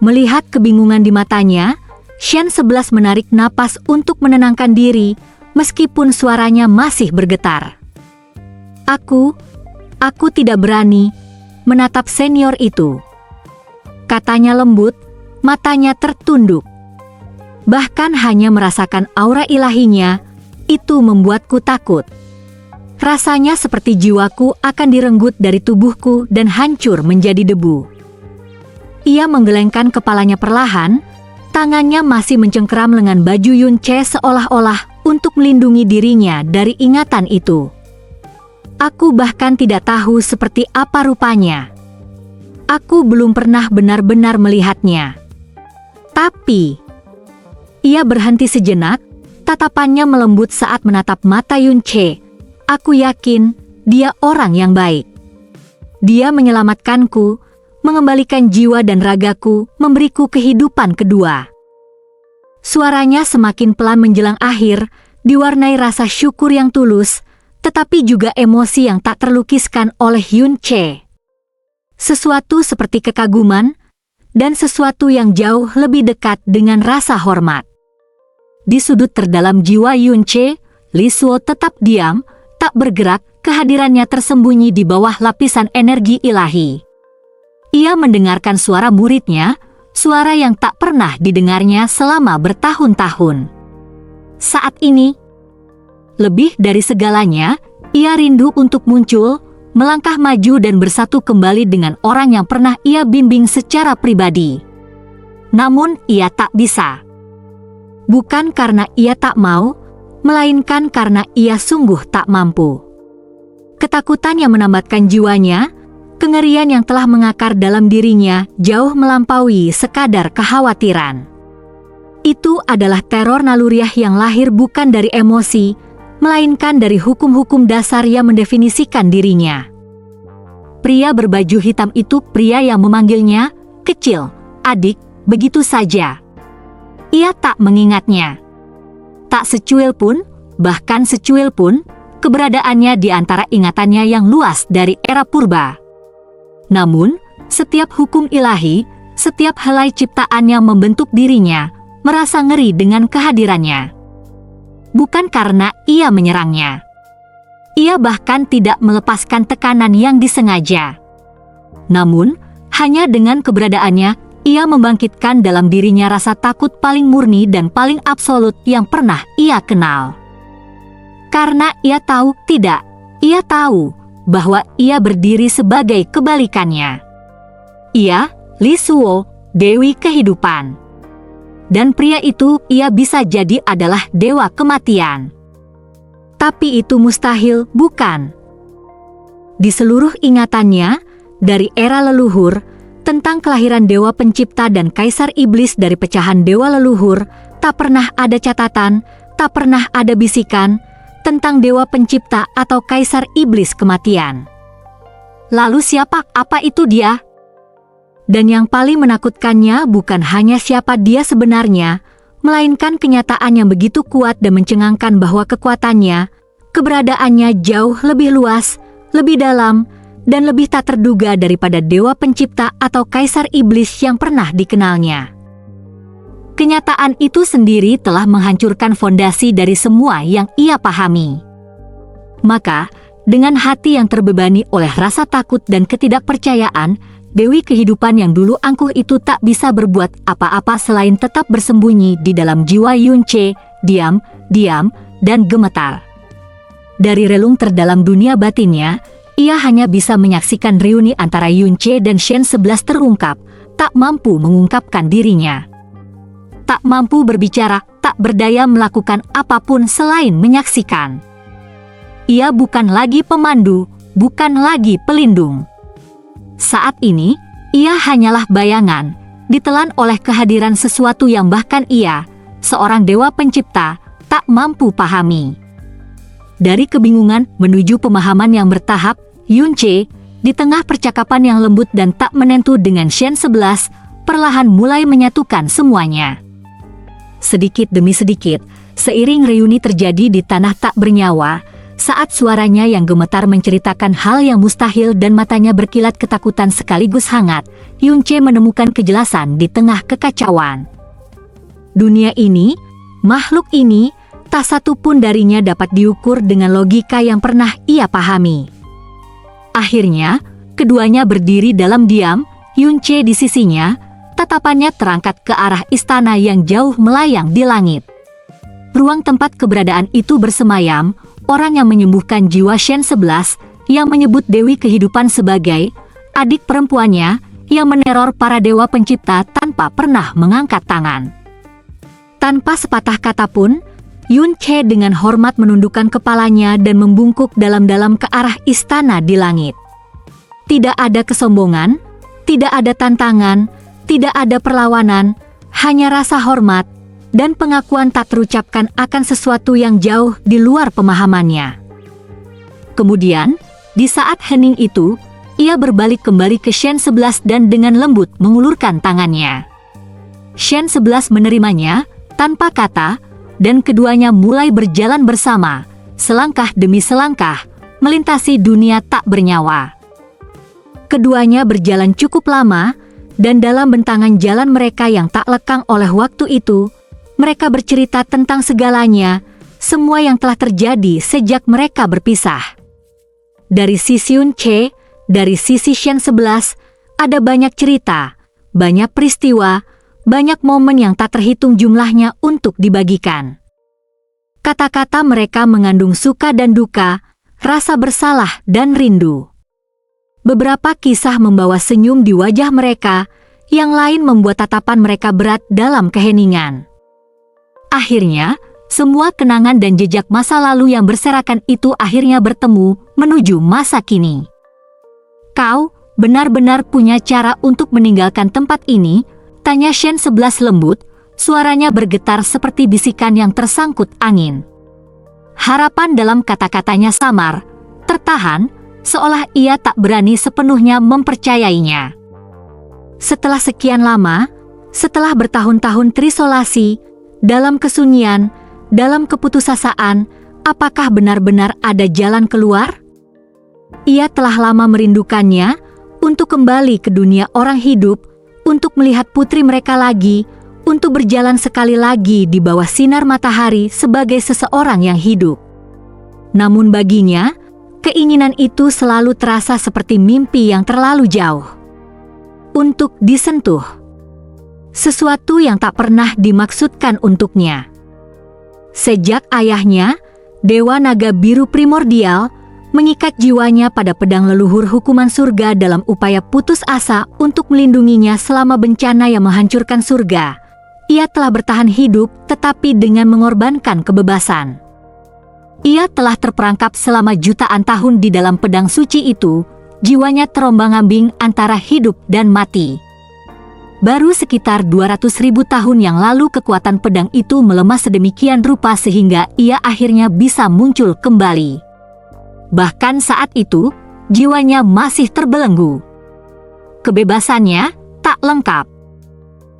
Melihat kebingungan di matanya, Shen 11 menarik napas untuk menenangkan diri, meskipun suaranya masih bergetar. Aku tidak berani menatap senior itu. Katanya lembut, matanya tertunduk. Bahkan hanya merasakan aura ilahinya, itu membuatku takut. Rasanya seperti jiwaku akan direnggut dari tubuhku dan hancur menjadi debu. Ia menggelengkan kepalanya perlahan, tangannya masih mencengkeram lengan baju Yunche seolah-olah untuk melindungi dirinya dari ingatan itu. Aku bahkan tidak tahu seperti apa rupanya. Aku belum pernah benar-benar melihatnya. Tapi, ia berhenti sejenak, tatapannya melembut saat menatap mata Yunche. Aku yakin dia orang yang baik. Dia menyelamatkanku, mengembalikan jiwa dan ragaku, memberiku kehidupan kedua. Suaranya semakin pelan menjelang akhir, diwarnai rasa syukur yang tulus, tetapi juga emosi yang tak terlukiskan oleh Yunche. Sesuatu seperti kekaguman, dan sesuatu yang jauh lebih dekat dengan rasa hormat. Di sudut terdalam jiwa Yunche, Lisuo tetap diam, tak bergerak, kehadirannya tersembunyi di bawah lapisan energi ilahi. Ia mendengarkan suara muridnya, suara yang tak pernah didengarnya selama bertahun-tahun. Saat ini, lebih dari segalanya, ia rindu untuk muncul, melangkah maju dan bersatu kembali dengan orang yang pernah ia bimbing secara pribadi. Namun ia tak bisa. Bukan karena ia tak mau, melainkan karena ia sungguh tak mampu. Ketakutan yang menambatkan jiwanya, kengerian yang telah mengakar dalam dirinya jauh melampaui sekadar kekhawatiran. Itu adalah teror naluriah yang lahir bukan dari emosi, melainkan dari hukum-hukum dasar yang mendefinisikan dirinya. Pria berbaju hitam itu pria yang memanggilnya, kecil, adik, begitu saja. Ia tak mengingatnya. Tak secuil pun, bahkan secuil pun, keberadaannya di antara ingatannya yang luas dari era purba. Namun, setiap hukum ilahi, setiap helai ciptaan yang membentuk dirinya, merasa ngeri dengan kehadirannya. Bukan karena ia menyerangnya. Ia bahkan tidak melepaskan tekanan yang disengaja. Namun, hanya dengan keberadaannya, ia membangkitkan dalam dirinya rasa takut paling murni dan paling absolut yang pernah ia kenal. Karena ia tahu bahwa ia berdiri sebagai kebalikannya. Ia, Lisuo, Dewi Kehidupan. Dan pria itu ia bisa jadi adalah dewa kematian. Tapi itu mustahil, bukan? Di seluruh ingatannya, dari era leluhur, tentang kelahiran dewa pencipta dan kaisar iblis dari pecahan dewa leluhur, tak pernah ada catatan, tak pernah ada bisikan tentang dewa pencipta atau kaisar iblis kematian. Lalu apa itu dia? Dan yang paling menakutkannya bukan hanya siapa dia sebenarnya, melainkan kenyataan yang begitu kuat dan mencengangkan bahwa kekuatannya, keberadaannya jauh lebih luas, lebih dalam, dan lebih tak terduga daripada dewa pencipta atau kaisar iblis yang pernah dikenalnya. Kenyataan itu sendiri telah menghancurkan fondasi dari semua yang ia pahami. Maka, dengan hati yang terbebani oleh rasa takut dan ketidakpercayaan, Dewi kehidupan yang dulu angkuh itu tak bisa berbuat apa-apa selain tetap bersembunyi di dalam jiwa Yunche, diam, dan gemetar. Dari relung terdalam dunia batinnya, ia hanya bisa menyaksikan reuni antara Yunche dan Shen 11 terungkap, tak mampu mengungkapkan dirinya. Tak mampu berbicara, tak berdaya melakukan apapun selain menyaksikan. Ia bukan lagi pemandu, bukan lagi pelindung. Saat ini, ia hanyalah bayangan, ditelan oleh kehadiran sesuatu yang bahkan ia, seorang dewa pencipta, tak mampu pahami. Dari kebingungan menuju pemahaman yang bertahap, Yunche, di tengah percakapan yang lembut dan tak menentu dengan Shen 11, perlahan mulai menyatukan semuanya. Sedikit demi sedikit, seiring reuni terjadi di tanah tak bernyawa, saat suaranya yang gemetar menceritakan hal yang mustahil dan matanya berkilat ketakutan sekaligus hangat, Yunche menemukan kejelasan di tengah kekacauan. Dunia ini, makhluk ini, tak satu pun darinya dapat diukur dengan logika yang pernah ia pahami. Akhirnya, keduanya berdiri dalam diam, Yunche di sisinya, tatapannya terangkat ke arah istana yang jauh melayang di langit. Ruang tempat keberadaan itu bersemayam, orang yang menyembuhkan jiwa Shen 11, yang menyebut Dewi kehidupan sebagai adik perempuannya, yang meneror para dewa pencipta tanpa pernah mengangkat tangan. Tanpa sepatah kata pun, Yunche dengan hormat menundukkan kepalanya dan membungkuk dalam-dalam ke arah istana di langit. Tidak ada kesombongan, tidak ada tantangan, tidak ada perlawanan, hanya rasa hormat dan pengakuan tak terucapkan akan sesuatu yang jauh di luar pemahamannya. Kemudian, di saat hening itu, ia berbalik kembali ke Shen 11 dan dengan lembut mengulurkan tangannya. Shen 11 menerimanya tanpa kata, dan keduanya mulai berjalan bersama, selangkah demi selangkah, melintasi dunia tak bernyawa. Keduanya berjalan cukup lama, dan dalam bentangan jalan mereka yang tak lekang oleh waktu itu, mereka bercerita tentang segalanya, semua yang telah terjadi sejak mereka berpisah. Dari sisi Yunche, dari sisi Shen 11, ada banyak cerita, banyak peristiwa, banyak momen yang tak terhitung jumlahnya untuk dibagikan. Kata-kata mereka mengandung suka dan duka, rasa bersalah dan rindu. Beberapa kisah membawa senyum di wajah mereka, yang lain membuat tatapan mereka berat dalam keheningan. Akhirnya, semua kenangan dan jejak masa lalu yang berserakan itu akhirnya bertemu menuju masa kini. Kau benar-benar punya cara untuk meninggalkan tempat ini? Tanya Shen 11 lembut, suaranya bergetar seperti bisikan yang tersangkut angin. Harapan dalam kata-katanya samar, tertahan, seolah ia tak berani sepenuhnya mempercayainya. Setelah sekian lama, setelah bertahun-tahun terisolasi, dalam kesunyian, dalam keputusasaan, apakah benar-benar ada jalan keluar? Ia telah lama merindukannya, untuk kembali ke dunia orang hidup, untuk melihat putri mereka lagi, untuk berjalan sekali lagi di bawah sinar matahari sebagai seseorang yang hidup. Namun baginya, keinginan itu selalu terasa seperti mimpi yang terlalu jauh. Untuk disentuh. Sesuatu yang tak pernah dimaksudkan untuknya. Sejak ayahnya, Dewa Naga Biru Primordial, mengikat jiwanya pada pedang leluhur hukuman surga dalam upaya putus asa untuk melindunginya selama bencana yang menghancurkan surga. Ia telah bertahan hidup tetapi dengan mengorbankan kebebasan. Ia telah terperangkap selama jutaan tahun di dalam pedang suci itu, jiwanya terombang-ambing antara hidup dan mati. Baru sekitar 200.000 tahun yang lalu kekuatan pedang itu melemah sedemikian rupa sehingga ia akhirnya bisa muncul kembali. Bahkan saat itu, jiwanya masih terbelenggu. Kebebasannya tak lengkap.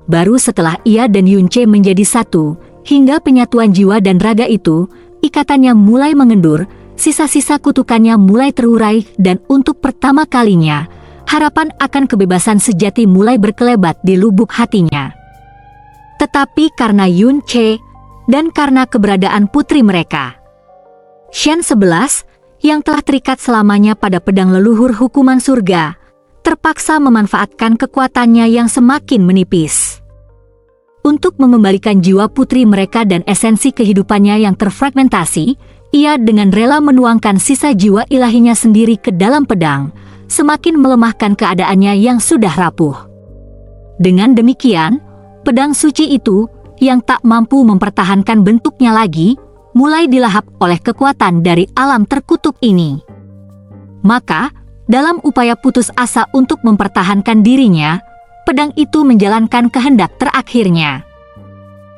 Baru setelah ia dan Yunce menjadi satu, hingga penyatuan jiwa dan raga itu, ikatannya mulai mengendur, sisa-sisa kutukannya mulai terurai dan untuk pertama kalinya, harapan akan kebebasan sejati mulai berkelebat di lubuk hatinya. Tetapi karena Yunce dan karena keberadaan putri mereka, Shen 11 yang telah terikat selamanya pada pedang leluhur hukuman surga, terpaksa memanfaatkan kekuatannya yang semakin menipis untuk mengembalikan jiwa putri mereka dan esensi kehidupannya yang terfragmentasi. Ia dengan rela menuangkan sisa jiwa ilahinya sendiri ke dalam pedang, semakin melemahkan keadaannya yang sudah rapuh. Dengan demikian, pedang suci itu yang tak mampu mempertahankan bentuknya lagi, mulai dilahap oleh kekuatan dari alam terkutuk ini. Maka, dalam upaya putus asa untuk mempertahankan dirinya, pedang itu menjalankan kehendak terakhirnya.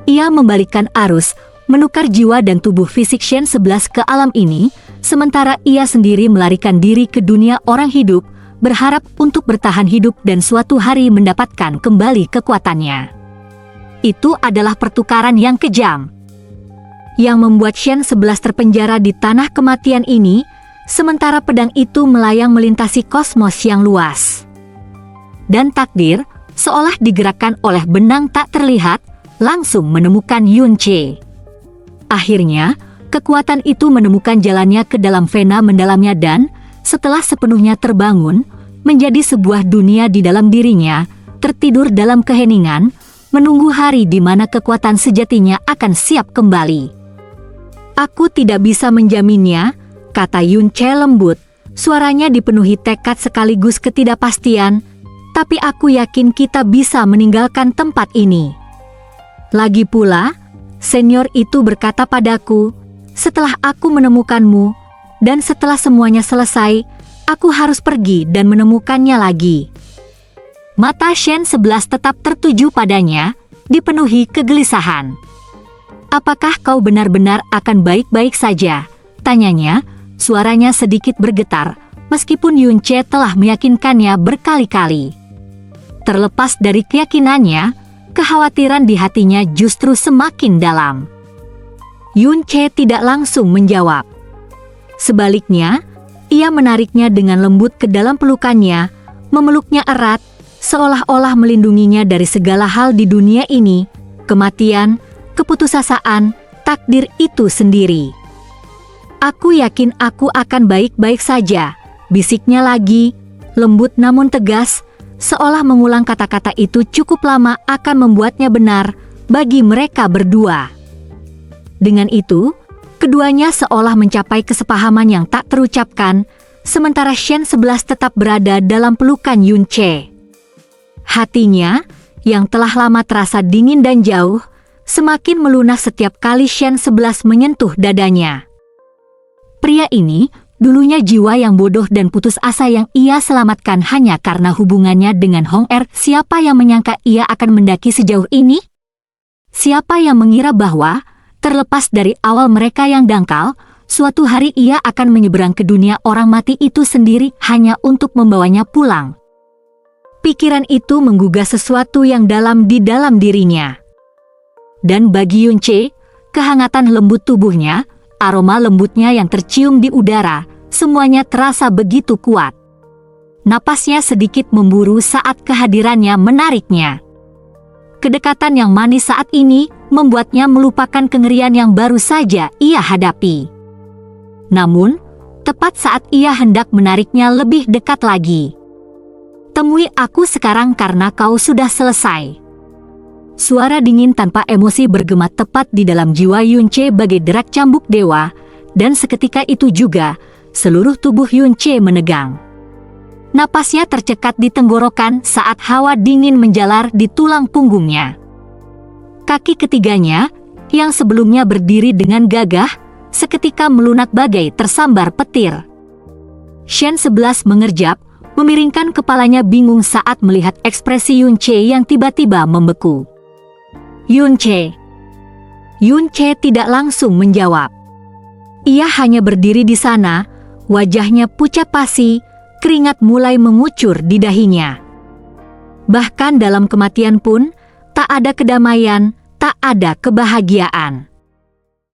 Ia membalikkan arus, menukar jiwa dan tubuh fisik Shen 11 ke alam ini, sementara ia sendiri melarikan diri ke dunia orang hidup, berharap untuk bertahan hidup dan suatu hari mendapatkan kembali kekuatannya. Itu adalah pertukaran yang kejam, yang membuat Shen 11 terpenjara di tanah kematian ini, sementara pedang itu melayang melintasi kosmos yang luas. Dan takdir, seolah digerakkan oleh benang tak terlihat, langsung menemukan Yunce. Akhirnya, kekuatan itu menemukan jalannya ke dalam vena mendalamnya dan, setelah sepenuhnya terbangun, menjadi sebuah dunia di dalam dirinya, tertidur dalam keheningan, menunggu hari di mana kekuatan sejatinya akan siap kembali. Aku tidak bisa menjaminnya, kata Yunce lembut, suaranya dipenuhi tekad sekaligus ketidakpastian, tapi aku yakin kita bisa meninggalkan tempat ini. Lagi pula, senior itu berkata padaku, setelah aku menemukanmu, dan setelah semuanya selesai, aku harus pergi dan menemukannya lagi. Mata Shen 11 tetap tertuju padanya, dipenuhi kegelisahan. Apakah kau benar-benar akan baik-baik saja? Tanyanya, suaranya sedikit bergetar, meskipun Yunce telah meyakinkannya berkali-kali. Terlepas dari keyakinannya, kekhawatiran di hatinya justru semakin dalam. Yunce tidak langsung menjawab. Sebaliknya, ia menariknya dengan lembut ke dalam pelukannya, memeluknya erat, seolah-olah melindunginya dari segala hal di dunia ini, kematian, keputusasaan, takdir itu sendiri. Aku yakin aku akan baik-baik saja, bisiknya lagi, lembut namun tegas, seolah mengulang kata-kata itu cukup lama akan membuatnya benar bagi mereka berdua. Dengan itu, keduanya seolah mencapai kesepahaman yang tak terucapkan, sementara Shen 11 tetap berada dalam pelukan Yunce. Hatinya, yang telah lama terasa dingin dan jauh, semakin melunas setiap kali Shen 11 menyentuh dadanya. Pria ini dulunya jiwa yang bodoh dan putus asa yang ia selamatkan hanya karena hubungannya dengan Hong Er. Siapa yang menyangka ia akan mendaki sejauh ini? Siapa yang mengira bahwa, terlepas dari awal mereka yang dangkal, suatu hari ia akan menyeberang ke dunia orang mati itu sendiri hanya untuk membawanya pulang? Pikiran itu menggugah sesuatu yang dalam di dalam dirinya. Dan bagi Yunce, kehangatan lembut tubuhnya, aroma lembutnya yang tercium di udara, semuanya terasa begitu kuat. Napasnya sedikit memburu saat kehadirannya menariknya. Kedekatan yang manis saat ini membuatnya melupakan kengerian yang baru saja ia hadapi. Namun, tepat saat ia hendak menariknya lebih dekat lagi. Temui aku sekarang karena kau sudah selesai. Suara dingin tanpa emosi bergema tepat di dalam jiwa Yunce bagai derak cambuk dewa, dan seketika itu juga, seluruh tubuh Yunce menegang. Napasnya tercekat di tenggorokan saat hawa dingin menjalar di tulang punggungnya. Kaki ketiganya, yang sebelumnya berdiri dengan gagah, seketika melunak bagai tersambar petir. Shen 11 mengerjap, memiringkan kepalanya bingung saat melihat ekspresi Yun Che yang tiba-tiba membeku. Yun Che tidak langsung menjawab. Ia hanya berdiri di sana, wajahnya pucat pasi, keringat mulai mengucur di dahinya. Bahkan dalam kematian pun, tak ada kedamaian, tak ada kebahagiaan.